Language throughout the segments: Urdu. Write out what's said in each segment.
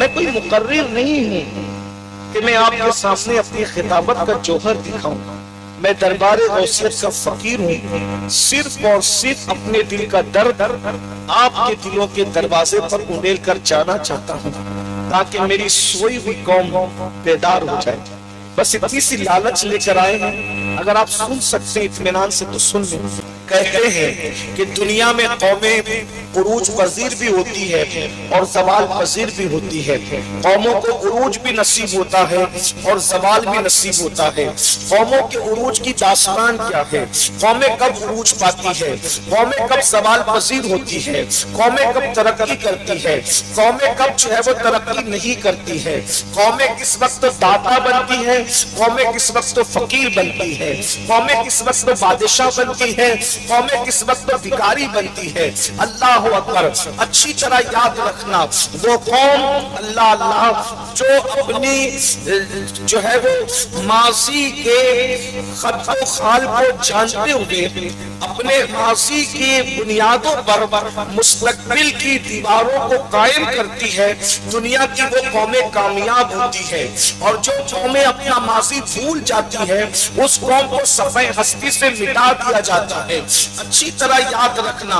میں کوئی مقرر نہیں ہوں کہ میں آپ کے سامنے اپنی خطابت کا جوہر دکھاؤں. میں دربار غوثیت کا فقیر ہوں، صرف اور صرف اپنے دل کا درد آپ کے دلوں کے دروازے پر انیل کر جانا چاہتا ہوں تاکہ میری سوئی ہوئی قوم بیدار ہو جائے. بس اتنی سی لالچ لے کر آئے ہیں، اگر آپ سن سکتے ہیں اطمینان سے تو سن لیں. کہتے ہیں کہ دنیا میں قومیں عروج پذیر بھی ہوتی ہے اور زوال پذیر بھی ہوتی ہے. قوموں کو عروج بھی نصیب ہوتا ہے اور زوال بھی نصیب ہوتا ہے. قوموں کے عروج کی داستان کیا ہے؟ قومیں کب عروج پاتی ہے، قومیں کب زوال پذیر ہوتی ہے، قومیں کب ترقی کرتی ہے، قومیں کب جو ہے وہ ترقی نہیں کرتی ہے، قومیں کس وقت داتا بنتی ہے، قومیں کس وقت فقیر بنتی ہے، قومیں کس وقت بادشاہ بنتی ہے، قومیں کس وقت بھکاری بنتی ہے. اللہ اکبر. اچھی طرح یاد رکھنا، وہ قوم اللہ اللہ جو اپنی جو ہے وہ ماضی کے خط و خال کو جانتے ہوئے اپنے ماضی کی بنیادوں پر مستقبل کی دیواروں کو قائم کرتی ہے، دنیا کی وہ قومیں کامیاب ہوتی ہے. اور جو قومیں اپنا ماضی بھول جاتی ہے اس قوم کو صفحہ ہستی سے مٹا دیا جاتا ہے. اچھی طرح یاد رکھنا،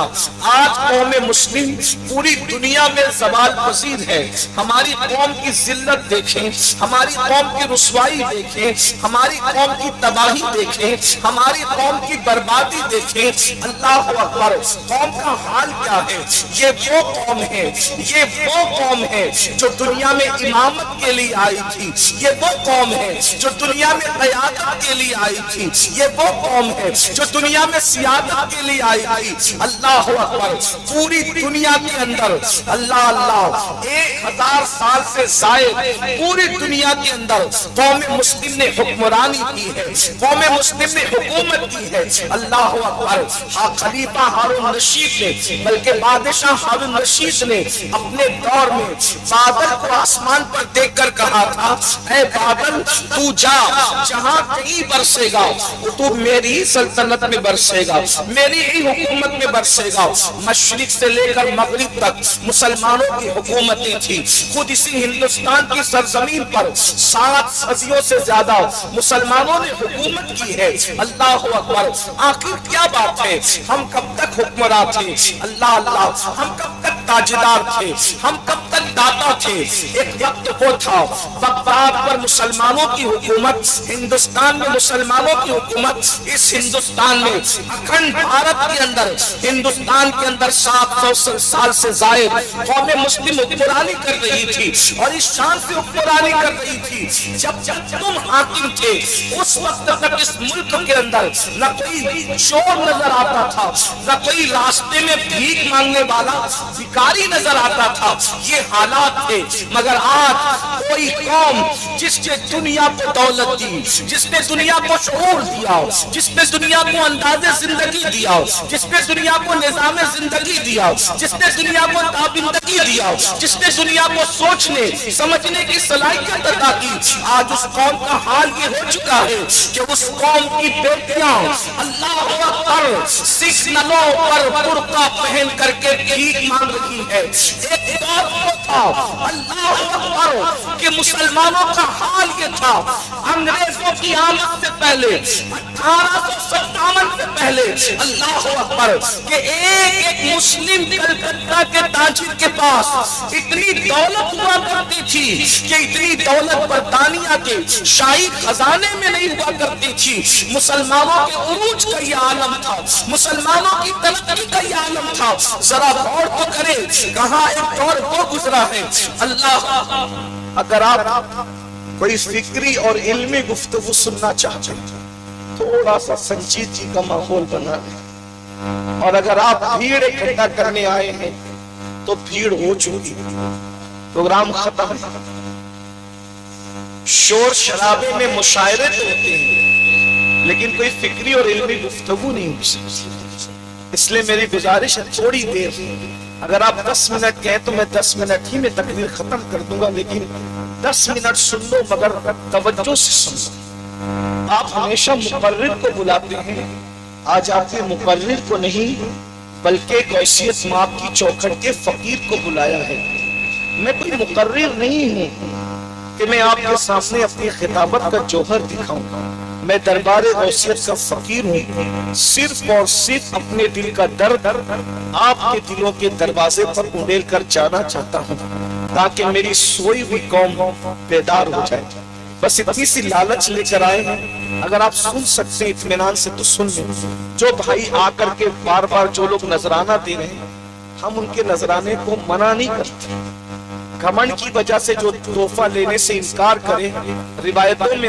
آج قوم مسلم پوری دنیا میں زوال پذیر ہے. ہماری قوم کی ذلت دیکھیں، ہماری قوم کی رسوائی دیکھیں، ہماری قوم کی تباہی دیکھیں، ہماری قوم کی بربادی دیکھیں. اللہ اکبر. قوم کا حال کیا ہے؟ یہ وہ قوم ہے، یہ وہ قوم ہے جو دنیا میں امامت کے لیے آئی تھی. یہ وہ قوم ہے جو دنیا میں قیادت کے لیے آئی تھی. یہ وہ قوم ہے جو دنیا میں سیادت کے لیے آئی تھی. اللہ اکبر. پوری دنیا کے اندر اللہ اللہ 1000 سال سے زائد پوری دنیا کے اندر قوم مسلم نے حکمرانی کی ہے، قوم مسلم نے حکومت کی ہے. اللہ اکبر. خلیفہ ہارون رشید نے بلکہ بادشاہ ہارون رشید نے اپنے دور میں بادل کو آسمان پر دیکھ کر کہا تھا، اے بادل تو جا، جہاں کہیں برسے گا تو میری ہی سلطنت میں برسے گا، میری ہی حکومت میں برسے گا. مشرق سے لے کر مغرب تک مسلمانوں کی حکومتیں تھی. خود اسی ہندوستان کی سرزمین پر 7 صدیوں سے زیادہ مسلمانوں نے حکومت کی ہے. اللہ اکبر. آخر کیا بات ہے؟ ہم کب تک حکمراں تھے؟ اللہ اللہ. ہم کب تک تاجدار تھے؟ ہم کب تک داتا تھے؟ ایک وقت وہ تھا بغداد پر مسلمانوں کی حکومت، ہندوستان میں مسلمانوں کی حکومت. اس ہندوستان میں اکھنڈ بھارت کے اندر ہندوستان کے اندر 700 سال سے زائد قوم مسلم حکمرانی کر رہی تھی اور اس شان سے حکمرانی کر رہی تھی. جب تم حاکم تھے اس وقت تک اس ملک کے اندر نہ کوئی چور نظر آتا تھا، نہ کوئی راستے میں بھیک مانگنے والا بھکاری نظر آتا تھا. یہ حالات تھے. مگر آج کوئی قوم جس نے دنیا کو دولت دی، جس نے دنیا کو شعور دیا، جس نے دنیا کو انداز زندگی دیا، جس نے دنیا کو نظام زندگی دیا، جس نے دنیا کو تابندگی دیا، جس نے دنیا کو سوچنے سمجھنے کی صلاحیت عطا کی، آج اس قوم کا حال یہ ہو چکا ہے کہ اس قوم کی بیٹیاں اللہ اکبر سکھ نلوں پر برقع پہن کر کے بھیک مانگ رہی ہے. ایک دور وہ تھا اللہ اکبر کہ مسلمانوں کا حال یہ تھا انگریزوں کی آمد سے پہلے 1857 سے پہلے اللہ اکبر کہ ایک مسلم کلکتہ کے تاجر کے پاس اتنی دولت ہوا کرتی تھی کہ اتنی دولت برطانیہ کے شاہی خزانے میں نہیں ہوا کرتی تھی. مسلمانوں کے عروج کا یہ عالم تھا، مسلمانوں کی ترقی کا یہ عالم تھا. ذرا غور تو کریں کہاں ایک دور وہ گزرا ہے. اللہ اگر آپ کوئی فکری اور علمی گفتگو سننا چاہتے ہیں تھوڑا سا سنجیدگی کا ماحول بنا لیں، اور اگر آپ بھیڑ اکٹھا کرنے آئے ہیں تو بھیڑ ہو چکی، پروگرام ختم. شور شرابے میں مشاعرے تو ہوتے ہیں لیکن کوئی فکری اور علمی گفتگو نہیں ہو سکتی. اس لیے میری گزارش ہے تھوڑی دیر، اگر آپ 10 منٹ کہیں تو میں 10 منٹ ہی میں تقریر ختم کر دوں گا، لیکن 10 منٹ سن لو مگر توجہ سے سن لو. آپ ہمیشہ مقرر کو بلاتے ہیں، آج آپ نے مقرر کو نہیں بلکہ غوثیت ماب کی چوکھٹ کے فقیر کو بلایا ہے. میں کوئی مقرر نہیں ہوں کہ میں آپ کے سامنے اپنی خطابت کا جوہر دکھاؤں. میں دربار غوثیت کا فقیر ہوں. صرف اور صرف اپنے دل کا درد آپ کے دلوں کے دروازے پر انڈیل کر جانا چاہتا ہوں تاکہ میری سوئی ہوئی قوم بیدار ہو جائے. بس اتنی سی لالچ لے کر آئے ہیں. اگر آپ سن سکتے ہیں اطمینان سے تو سن لیں. جو بھائی آ کر کے بار بار جو لوگ نذرانہ دے رہے ہیں ہم ان کے نذرانے کو منع نہیں کرتے. گھمنڈ کی وجہ سے جو تحفہ لینے سے انکار کرے روایتوں میں